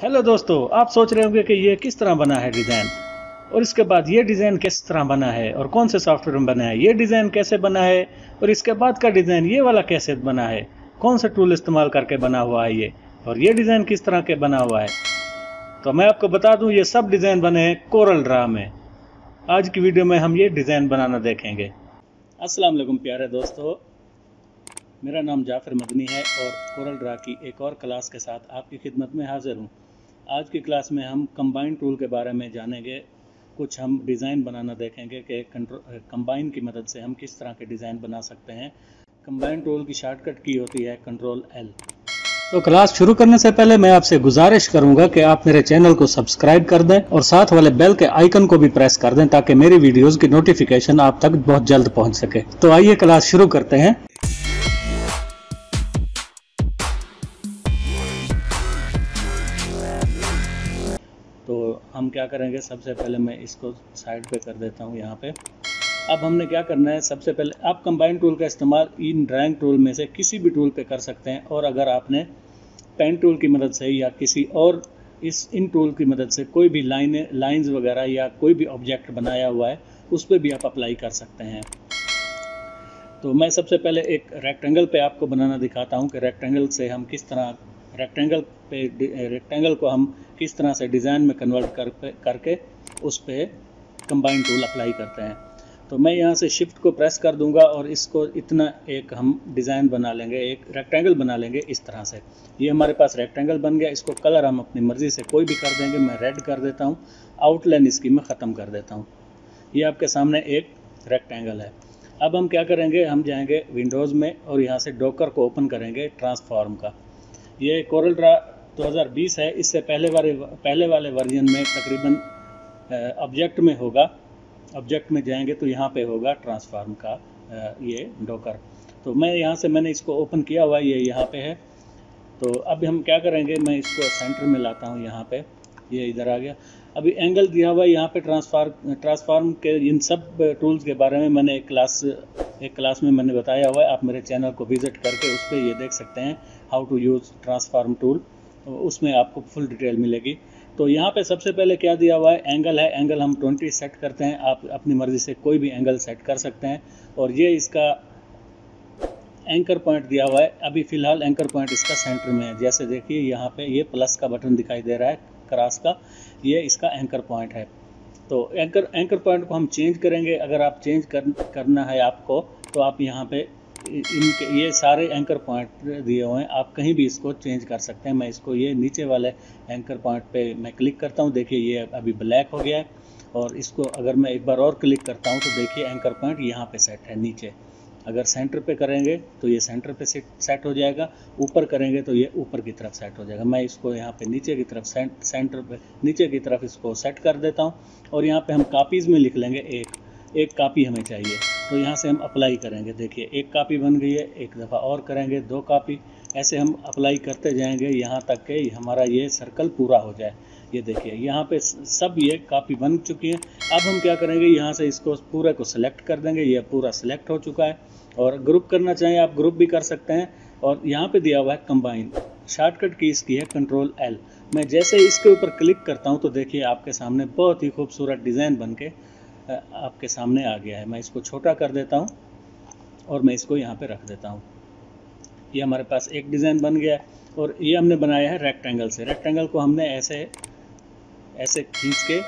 Hello दोस्तों, आप सोच रहे होंगे कि ये किस तरह बना है डिज़ाइन, और इसके बाद ये डिज़ाइन किस तरह बना है और कौन से सॉफ्टवेयर में बना है, ये डिज़ाइन कैसे बना है और इसके बाद का डिज़ाइन ये वाला कैसे बना है, कौन सा टूल इस्तेमाल करके बना हुआ है ये, और ये डिज़ाइन किस तरह के बना हुआ है। तो मैं आपको बता दूं, ये सब डिज़ाइन बने हैं कोरल ड्रा में। आज की वीडियो में हम ये डिज़ाइन बनाना देखेंगे। अस्सलाम वालेकुम प्यारे दोस्तों, मेरा नाम जाफ़र मदनी है और कोरल ड्रा की एक और क्लास के साथ आपकी खिदमत में हाज़िर हूँ। आज की क्लास में हम कंबाइन टूल के बारे में जानेंगे। कुछ हम डिज़ाइन बनाना देखेंगे कि कंबाइन की मदद से हम किस तरह के डिज़ाइन बना सकते हैं। कंबाइन टूल की शॉर्टकट की होती है Ctrl+L। तो क्लास शुरू करने से पहले मैं आपसे गुजारिश करूंगा कि आप मेरे चैनल को सब्सक्राइब कर दें और साथ वाले बेल के आइकन को भी प्रेस कर दें ताकि मेरी वीडियोस की नोटिफिकेशन आप तक बहुत जल्द पहुंच सके। तो आइए क्लास शुरू करते हैं। तो हम क्या करेंगे, सबसे पहले मैं इसको साइड पे कर देता हूँ यहाँ पे। अब हमने क्या करना है, सबसे पहले आप कंबाइन टूल का इस्तेमाल इन ड्राइंग टूल में से किसी भी टूल पे कर सकते हैं, और अगर आपने पेन टूल की मदद से या किसी और इन टूल की मदद से कोई भी लाइंस वगैरह या कोई भी ऑब्जेक्ट बनाया हुआ है उस पर भी आप अप्लाई कर सकते हैं। तो मैं सबसे पहले एक रेक्टेंगल पे आपको बनाना दिखाता हूँ कि रेक्टेंगल से हम किस तरह रेक्टेंगल को हम किस तरह से डिज़ाइन में कन्वर्ट करके उस पर कंबाइन टूल अप्लाई करते हैं। तो मैं यहाँ से शिफ्ट को प्रेस कर दूंगा और इसको इतना एक हम डिज़ाइन बना लेंगे, एक रेक्टेंगल बना लेंगे इस तरह से। ये हमारे पास रेक्टेंगल बन गया। इसको कलर हम अपनी मर्ज़ी से कोई भी कर देंगे। मैं रेड कर देता हूँ, आउटलाइन इसकी मैं ख़त्म कर देता हूँ। ये आपके सामने एक रेक्टेंगल है। अब हम क्या करेंगे, हम जाएंगे विंडोज़ में और यहाँ से डॉकर को ओपन करेंगे ट्रांसफॉर्म का। ये कोरल ड्रा 2020 है। इससे पहले वाले वर्जन में तकरीबन ऑब्जेक्ट में होगा। ऑब्जेक्ट में जाएंगे तो यहाँ पे होगा ट्रांसफॉर्म का ये डॉकर। तो मैंने इसको ओपन किया हुआ है, ये यहाँ पे है। तो अब हम क्या करेंगे, मैं इसको सेंटर में लाता हूँ। यहाँ पे ये इधर आ गया। अभी एंगल दिया हुआ है यहाँ पे। ट्रांसफॉर्म के इन सब टूल्स के बारे में मैंने एक क्लास में मैंने बताया हुआ है। आप मेरे चैनल को विजिट करके उस पर ये देख सकते हैं, how to use transform tool. उसमें आपको फुल डिटेल मिलेगी। तो यहाँ पे सबसे पहले क्या दिया हुआ है, एंगल है। एंगल हम 20 सेट करते हैं। आप अपनी मर्ज़ी से कोई भी एंगल सेट कर सकते हैं। और ये इसका एंकर पॉइंट दिया हुआ है। अभी फ़िलहाल एंकर पॉइंट इसका सेंटर में है। जैसे देखिए यहाँ पे ये प्लस का बटन दिखाई दे रहा है क्रॉस का, ये इसका एंकर पॉइंट है। तो एंकर पॉइंट को हम चेंज करेंगे। अगर आप चेंज करना है आपको, तो आप यहाँ पे ये सारे एंकर पॉइंट दिए हुए हैं, आप कहीं भी इसको चेंज कर सकते हैं। मैं इसको ये नीचे वाले एंकर पॉइंट पे मैं क्लिक करता हूँ। देखिए ये अभी ब्लैक हो गया है। और इसको अगर मैं एक बार और क्लिक करता हूँ तो देखिए एंकर पॉइंट यहाँ पे सेट है नीचे। अगर सेंटर पे करेंगे तो ये सेंटर पे सेट हो जाएगा, ऊपर करेंगे तो ये ऊपर की तरफ सेट हो जाएगा। मैं इसको यहाँ पे नीचे की तरफ सेंटर पे नीचे की तरफ इसको सेट कर देता हूँ। और यहाँ पे हम कापीज़ में लिख लेंगे एक कापी हमें चाहिए। तो यहाँ से हम अप्लाई करेंगे। देखिए एक कापी बन गई है, एक दफ़ा और करेंगे 2 कापी। ऐसे हम अप्लाई करते जाएंगे यहाँ तक कि हमारा ये सर्कल पूरा हो जाए। ये देखिए यहाँ पे सब ये कापी बन चुकी है। अब हम क्या करेंगे, यहाँ से इसको पूरे को सिलेक्ट कर देंगे। ये पूरा सिलेक्ट हो चुका है। और ग्रुप करना चाहें आप ग्रुप भी कर सकते हैं। और यहाँ पे दिया हुआ है कंबाइन। शॉर्टकट की इसकी है Ctrl+L। मैं जैसे इसके ऊपर क्लिक करता हूँ तो देखिए आपके सामने बहुत ही खूबसूरत डिज़ाइन बन के आपके सामने आ गया है। मैं इसको छोटा कर देता हूँ और मैं इसको यहाँ पे रख देता हूँ। ये हमारे पास एक डिज़ाइन बन गया है। और ये हमने बनाया है रेक्टेंगल से। रेक्टेंगल को हमने ऐसे खींच के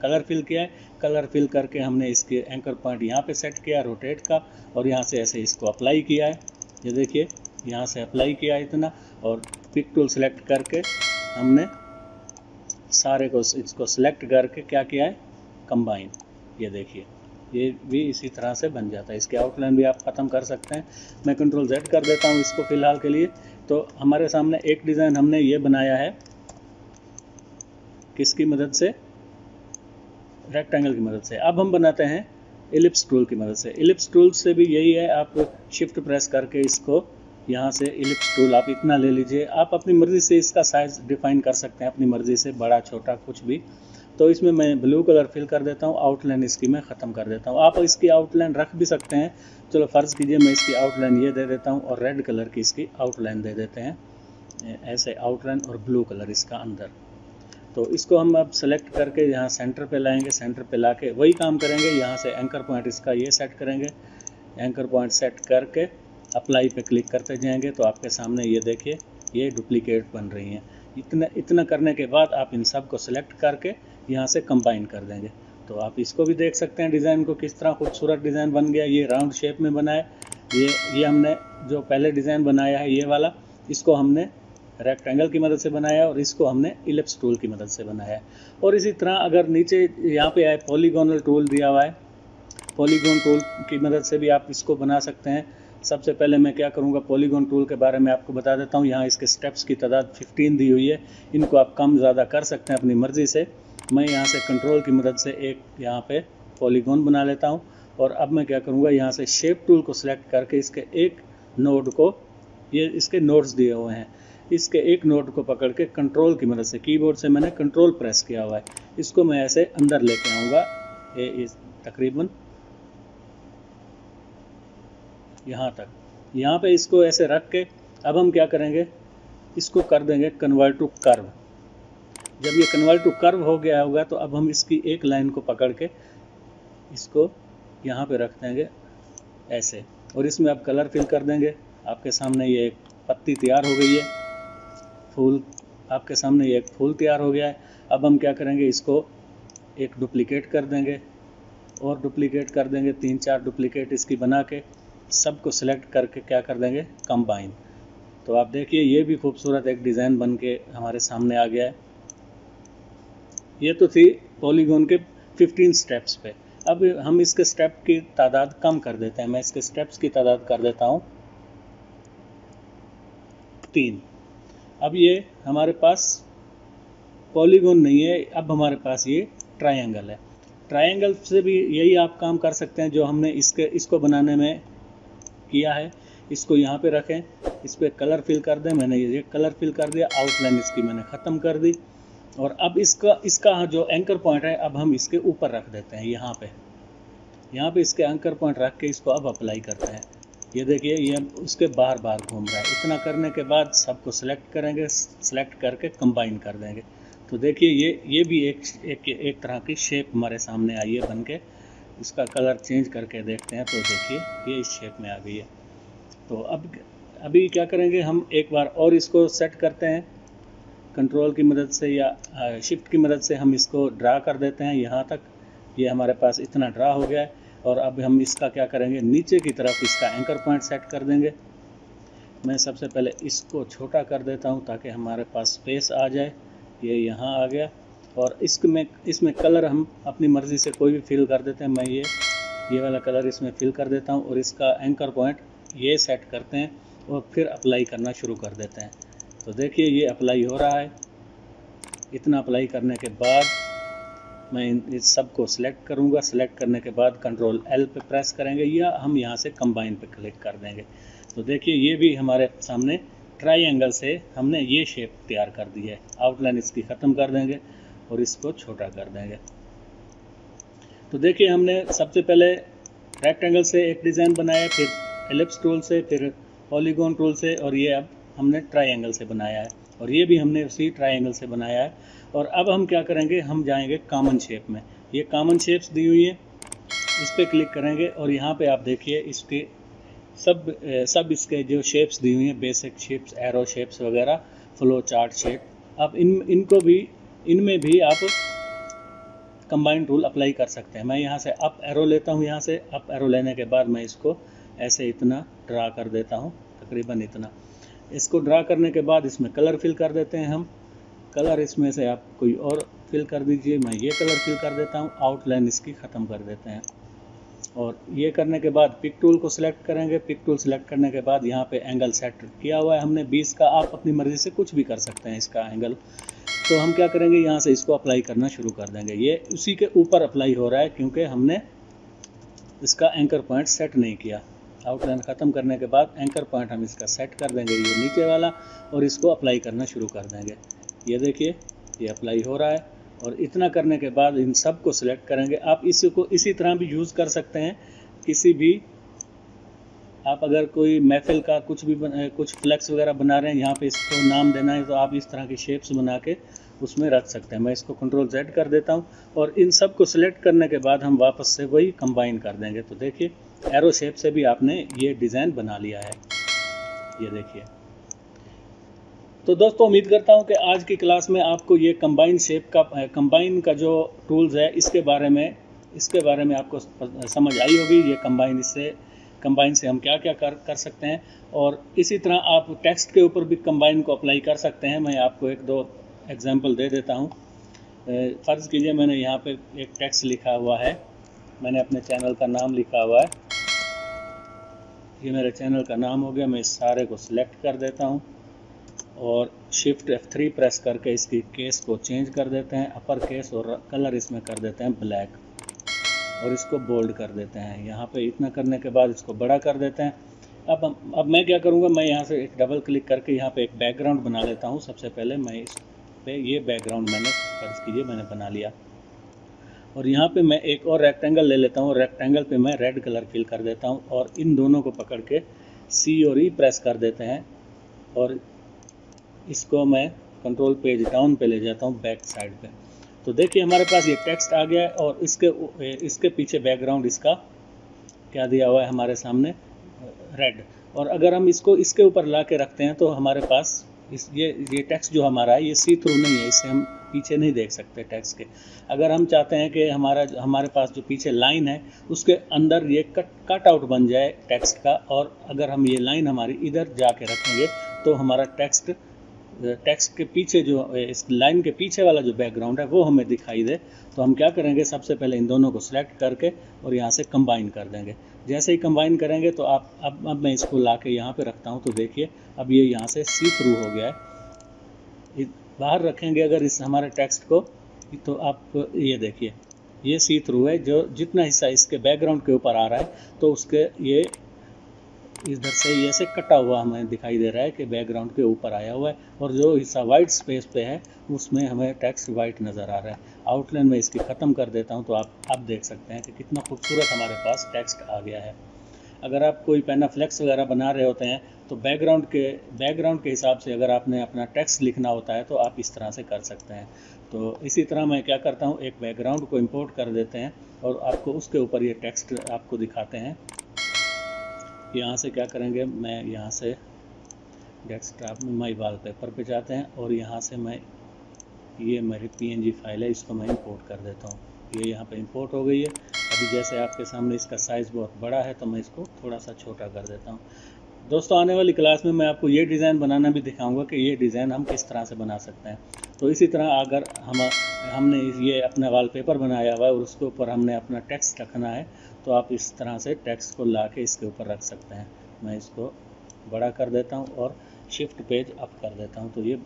कलर फिल किया है। कलर फिल करके हमने इसके एंकर पॉइंट यहाँ पे सेट किया रोटेट का, और यहाँ से ऐसे इसको अप्लाई किया है। ये देखिए यहाँ से अप्लाई किया है इतना। और पिक टूल सेलेक्ट करके हमने सारे को इसको सिलेक्ट करके क्या किया है, कंबाइन। ये देखिए ये भी इसी तरह से बन जाता है। इसके आउटलाइन भी आप ख़त्म कर सकते हैं। मैं Ctrl+Z कर देता हूँ इसको फ़िलहाल के लिए। तो हमारे सामने एक डिज़ाइन हमने ये बनाया है, किसकी मदद से, रेक्टेंगल की मदद से। अब हम बनाते हैं एलिप्स टूल की मदद से। एलिप्स टूल से भी यही है, आप शिफ्ट प्रेस करके इसको यहाँ से एलिप्स टूल आप इतना ले लीजिए। आप अपनी मर्ज़ी से इसका साइज़ डिफ़ाइन कर सकते हैं, अपनी मर्ज़ी से बड़ा छोटा कुछ भी। तो इसमें मैं ब्लू कलर फिल कर देता हूँ। आउटलाइन इसकी मैं ख़त्म कर देता हूँ। आप इसकी आउटलाइन रख भी सकते हैं। चलो फ़र्ज़ कीजिए मैं इसकी आउटलाइन ये दे देता हूँ और रेड कलर की इसकी आउटलाइन दे देते हैं। ऐसे आउटलाइन और ब्लू कलर इसका अंदर। तो इसको हम अब सेलेक्ट करके यहाँ सेंटर पे लाएंगे, सेंटर पे लाके वही काम करेंगे, यहाँ से एंकर पॉइंट इसका ये सेट करेंगे, एंकर पॉइंट सेट करके अप्लाई पे क्लिक करते जाएंगे तो आपके सामने ये देखिए ये डुप्लीकेट बन रही हैं। इतना करने के बाद आप इन सब को सिलेक्ट करके यहाँ से कंबाइन कर देंगे। तो आप इसको भी देख सकते हैं डिज़ाइन को किस तरह खूबसूरत डिज़ाइन बन गया। ये राउंड शेप में बना है, ये हमने जो पहले डिज़ाइन बनाया है ये वाला, इसको हमने रेक्टेंगल की मदद से बनाया है और इसको हमने इलिप्स टूल की मदद से बनाया है। और इसी तरह अगर नीचे यहाँ पे आए पॉलीगोनल टूल दिया हुआ है, पॉलीगॉन टूल की मदद से भी आप इसको बना सकते हैं। सबसे पहले मैं क्या करूँगा, पॉलीगॉन टूल के बारे में आपको बता देता हूँ। यहाँ इसके स्टेप्स की तादाद 15 दी हुई है, इनको आप कम ज़्यादा कर सकते हैं अपनी मर्ज़ी से। मैं यहाँ से कंट्रोल की मदद से एक यहाँ पे पॉलीगॉन बना लेता हूँ और अब मैं क्या करूँगा, यहाँ से शेप टूल को सिलेक्ट करके इसके एक नोड को, ये इसके नोड्स दिए हुए हैं, इसके एक नोड को पकड़ के कंट्रोल की मदद से, कीबोर्ड से मैंने कंट्रोल प्रेस किया हुआ है, इसको मैं ऐसे अंदर लेके आऊँगा तकरीबन यहाँ तक। यहाँ पे इसको ऐसे रख के अब हम क्या करेंगे, इसको कर देंगे कन्वर्ट टू कर्व। जब ये कन्वर्ट टू कर्व हो गया होगा तो अब हम इसकी एक लाइन को पकड़ के इसको यहाँ पे रख देंगे ऐसे, और इसमें अब कलर फिल कर देंगे। आपके सामने ये एक पत्ती तैयार हो गई है, फूल आपके सामने ये एक फूल तैयार हो गया है। अब हम क्या करेंगे, इसको एक डुप्लीकेट कर देंगे और डुप्लीकेट कर देंगे, 3-4 डुप्लीकेट इसकी बना के सबको सिलेक्ट करके क्या कर देंगे, कंबाइन। तो आप देखिए ये भी खूबसूरत एक डिज़ाइन बन के हमारे सामने आ गया है। ये तो थी पॉलीगॉन के 15 स्टेप्स पे। अब हम इसके स्टेप की तादाद कम कर देते हैं। मैं इसके स्टेप्स की तादाद कर देता हूँ 3। अब ये हमारे पास पॉलीगॉन नहीं है, अब हमारे पास ये ट्रायंगल है। ट्रायंगल से भी यही आप काम कर सकते हैं जो हमने इसको बनाने में किया है। इसको यहाँ पे रखें, इस पर कलर फिल कर दें। मैंने ये कलर फिल कर दिया, आउटलाइन इसकी मैंने ख़त्म कर दी। और अब इसका जो एंकर पॉइंट है अब हम इसके ऊपर रख देते हैं। यहाँ पे इसके एंकर पॉइंट रख के इसको अब अप्लाई करते हैं। ये देखिए ये उसके बार बार घूम रहा है। इतना करने के बाद सबको सिलेक्ट करेंगे, सिलेक्ट करके कंबाइन कर देंगे। तो देखिए ये भी एक तरह की शेप हमारे सामने आई है बन के। इसका कलर चेंज करके देखते हैं तो देखिए ये इस शेप में आ गई है। तो अब अभी क्या करेंगे, हम एक बार और इसको सेट करते हैं कंट्रोल की मदद से या शिफ्ट की मदद से हम इसको ड्रा कर देते हैं यहाँ तक। ये हमारे पास इतना ड्रा हो गया है। और अब हम इसका क्या करेंगे, नीचे की तरफ इसका एंकर पॉइंट सेट कर देंगे। मैं सबसे पहले इसको छोटा कर देता हूँ ताकि हमारे पास स्पेस आ जाए। ये यहाँ आ गया और इसमें कलर हम अपनी मर्ज़ी से कोई भी फिल कर देते हैं। मैं ये वाला कलर इसमें फिल कर देता हूँ और इसका एंकर पॉइंट ये सेट करते हैं और फिर अप्लाई करना शुरू कर देते हैं। तो देखिए ये अप्लाई हो रहा है। इतना अप्लाई करने के बाद मैं इस सब को सिलेक्ट करूँगा। सिलेक्ट करने के बाद कंट्रोल L पे प्रेस करेंगे या हम यहाँ से कंबाइन पे क्लिक कर देंगे। तो देखिए ये भी हमारे सामने ट्रायंगल से हमने ये शेप तैयार कर दी है। आउटलाइन इसकी ख़त्म कर देंगे और इसको छोटा कर देंगे। तो देखिए हमने सबसे पहले रेक्टेंगल से एक डिज़ाइन बनाया, फिर एलिप्स टूल से, फिर पॉलीगॉन टूल से, और ये अब हमने ट्रायंगल से बनाया है और ये भी हमने उसी ट्रायंगल से बनाया है। और अब हम क्या करेंगे, हम जाएंगे कॉमन शेप में। ये कॉमन शेप्स दी हुई है, इस पर क्लिक करेंगे और यहाँ पे आप देखिए इसके सब इसके जो शेप्स दी हुई हैं, बेसिक शेप्स, एरो शेप्स वगैरह, फ्लो चार्ट शेप। अब इनमें भी आप कंबाइन टूल अप्लाई कर सकते हैं। मैं यहाँ से अप एरो लेता हूँ। यहाँ से अप एरो लेने के बाद मैं इसको ऐसे इतना ड्रा कर देता हूँ, तकरीबन इतना। इसको ड्रा करने के बाद इसमें कलर फिल कर देते हैं हम। कलर इसमें से आप कोई और फिल कर दीजिए। मैं ये कलर फिल कर देता हूँ। आउटलाइन इसकी ख़त्म कर देते हैं। और ये करने के बाद पिक टूल को सिलेक्ट करेंगे। पिक टूल सिलेक्ट करने के बाद यहाँ पे एंगल सेट किया हुआ है हमने 20 का। आप अपनी मर्ज़ी से कुछ भी कर सकते हैं इसका एंगल। तो हम क्या करेंगे, यहाँ से इसको अप्लाई करना शुरू कर देंगे। ये उसी के ऊपर अप्लाई हो रहा है क्योंकि हमने इसका एंकर पॉइंट सेट नहीं किया। आउटलाइन ख़त्म करने के बाद एंकर पॉइंट हम इसका सेट कर देंगे, ये नीचे वाला, और इसको अप्लाई करना शुरू कर देंगे। ये देखिए ये अप्लाई हो रहा है। और इतना करने के बाद इन सब को सिलेक्ट करेंगे। आप इसको इसी तरह भी यूज़ कर सकते हैं। किसी भी आप अगर कोई महफिल का कुछ भी कुछ फ्लेक्स वगैरह बना रहे हैं, यहाँ पे इसको नाम देना है, तो आप इस तरह की शेप्स बना के उसमें रख सकते हैं। मैं इसको कंट्रोल Z कर देता हूँ और इन सब को सिलेक्ट करने के बाद हम वापस से वही कंबाइन कर देंगे। तो देखिए एरो शेप से भी आपने ये डिज़ाइन बना लिया है, ये देखिए। तो दोस्तों उम्मीद करता हूँ कि आज की क्लास में आपको ये कंबाइन शेप का कंबाइन का जो टूल्स है इसके बारे में आपको समझ आई होगी। ये कंबाइन से हम क्या क्या कर सकते हैं, और इसी तरह आप टेक्स्ट के ऊपर भी कंबाइन को अप्लाई कर सकते हैं। मैं आपको एक दो एग्जांपल दे देता हूँ। फ़र्ज़ कीजिए मैंने यहाँ पे एक टेक्स्ट लिखा हुआ है, मैंने अपने चैनल का नाम लिखा हुआ है, ये मेरे चैनल का नाम हो गया। मैं इस सारे को सिलेक्ट कर देता हूँ और शिफ्ट F3 प्रेस करके इसकी केस को चेंज कर देते हैं, अपर केस, और कलर इसमें कर देते हैं ब्लैक, और इसको बोल्ड कर देते हैं। यहाँ पे इतना करने के बाद इसको बड़ा कर देते हैं। अब मैं क्या करूँगा, मैं यहाँ से एक डबल क्लिक करके यहाँ पे एक बैकग्राउंड बना लेता हूँ। सबसे पहले मैं इस पे ये बैकग्राउंड मैंने फर्ज कीजिए मैंने बना लिया, और यहाँ पे मैं एक और रेक्टेंगल ले लेता हूँ। रेक्टेंगल पे मैं रेड कलर फिल कर देता हूँ और इन दोनों को पकड़ के C और E प्रेस कर देते हैं, और इसको मैं कंट्रोल पेज डाउन पे ले जाता हूँ बैक साइड पे। तो देखिए हमारे पास ये टेक्स्ट आ गया है, और इसके पीछे बैकग्राउंड इसका क्या दिया हुआ है हमारे सामने, रेड। और अगर हम इसको इसके ऊपर ला के रखते हैं तो हमारे पास ये टेक्स्ट जो हमारा है ये सी थ्रू नहीं है, इससे हम पीछे नहीं देख सकते टेक्स्ट के। अगर हम चाहते हैं कि हमारे पास जो पीछे लाइन है उसके अंदर ये कट आउट बन जाए टेक्स्ट का, और अगर हम ये लाइन हमारी इधर जाके रखेंगे तो हमारा टेक्स्ट के पीछे जो इस लाइन के पीछे वाला जो बैकग्राउंड है वो हमें दिखाई दे। तो हम क्या करेंगे, सबसे पहले इन दोनों को सिलेक्ट करके और यहाँ से कंबाइन कर देंगे। जैसे ही कंबाइन करेंगे तो अब मैं इसको ला के यहाँ पे रखता हूँ, तो देखिए अब ये यहाँ से सी थ्रू हो गया है। बाहर रखेंगे अगर इस हमारे टेक्स्ट को, तो आप ये देखिए ये सी थ्रू है। जो जितना हिस्सा इसके बैकग्राउंड के ऊपर आ रहा है तो उसके ये इधर से ये से कटा हुआ हमें दिखाई दे रहा है कि बैकग्राउंड के ऊपर आया हुआ है, और जो हिस्सा वाइट स्पेस पे है उसमें हमें टेक्स्ट वाइट नज़र आ रहा है। आउटलाइन में इसकी ख़त्म कर देता हूं, तो आप देख सकते हैं कि कितना खूबसूरत हमारे पास टेक्स्ट आ गया है। अगर आप कोई पेना फ्लेक्स वगैरह बना रहे होते हैं तो बैकग्राउंड के हिसाब से अगर आपने अपना टेक्स्ट लिखना होता है तो आप इस तरह से कर सकते हैं। तो इसी तरह मैं क्या करता हूँ, एक बैकग्राउंड को इंपोर्ट कर देते हैं और आपको उसके ऊपर ये टेक्स्ट आपको दिखाते हैं। यहाँ से क्या करेंगे, मैं यहाँ से डेस्कटॉप में माई वॉलपेपर पे जाते हैं, और यहाँ से मैं ये मेरी PNG फाइल है इसको मैं इंपोर्ट कर देता हूँ। ये यहाँ पे इंपोर्ट हो गई है। अभी जैसे आपके सामने इसका साइज़ बहुत बड़ा है तो मैं इसको थोड़ा सा छोटा कर देता हूँ। दोस्तों आने वाली क्लास में मैं आपको ये डिज़ाइन बनाना भी दिखाऊंगा कि ये डिज़ाइन हम किस तरह से बना सकते हैं। तो इसी तरह अगर हमने ये अपना वॉलपेपर बनाया हुआ है और उसके ऊपर हमने अपना टेक्स्ट रखना है तो आप इस तरह से टेक्स्ट को ला के इसके ऊपर रख सकते हैं। मैं इसको बड़ा कर देता हूँ और शिफ्ट पेज अप कर देता हूँ, तो ये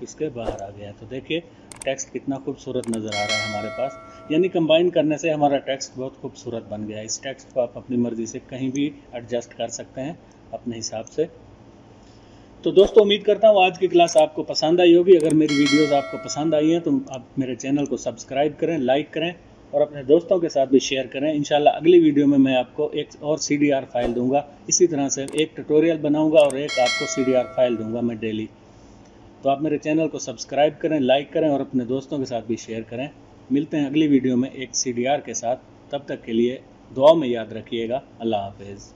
इसके बाहर आ गया है। तो देखिए टेक्स्ट कितना खूबसूरत नज़र आ रहा है हमारे पास। यानी कंबाइन करने से हमारा टेक्स्ट बहुत खूबसूरत बन गया है। इस टेक्स्ट को आप अपनी मर्ज़ी से कहीं भी एडजस्ट कर सकते हैं अपने हिसाब से। तो दोस्तों उम्मीद करता हूँ आज की क्लास आपको पसंद आई होगी। अगर मेरी वीडियोस आपको पसंद आई हैं तो आप मेरे चैनल को सब्सक्राइब करें, लाइक करें और अपने दोस्तों के साथ भी शेयर करें। इंशाल्लाह अगली वीडियो में मैं आपको एक और CDR फाइल दूंगा। इसी तरह से एक ट्यूटोरियल बनाऊंगा और एक आपको CDR फाइल दूंगा मैं डेली। तो आप मेरे चैनल को सब्सक्राइब करें, लाइक करें और अपने दोस्तों के साथ भी शेयर करें। मिलते हैं अगली वीडियो में एक CDR के साथ। तब तक के लिए दुआ में याद रखिएगा। अल्लाह हाफिज़।